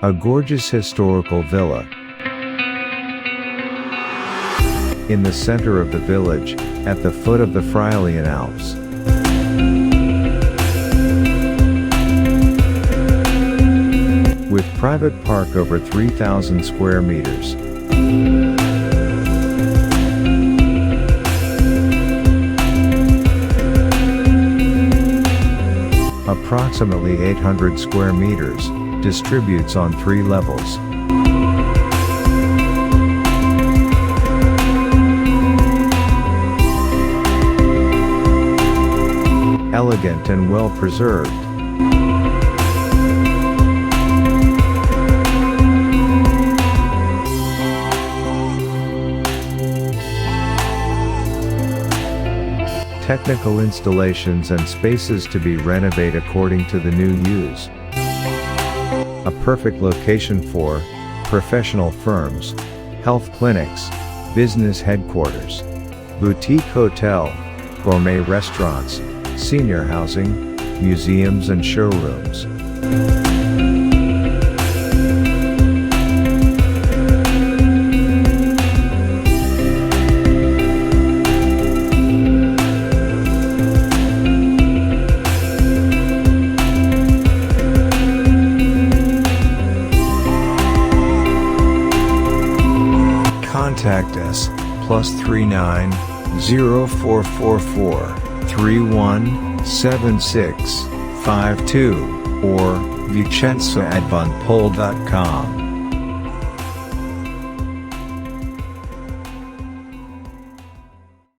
A gorgeous historical villa. In the center of the village, at the foot of the Friulian Alps. With private park over 3,000 square meters. Approximately 800 square meters, distributes on 3 levels. Elegant and well preserved. Technical installations and spaces to be renovated according to the new use. A perfect location for professional firms, health clinics, business headquarters, boutique hotel, gourmet restaurants, senior housing, museums and showrooms. Contact us, +39 0444 317652 or vicenza@vanpol.com.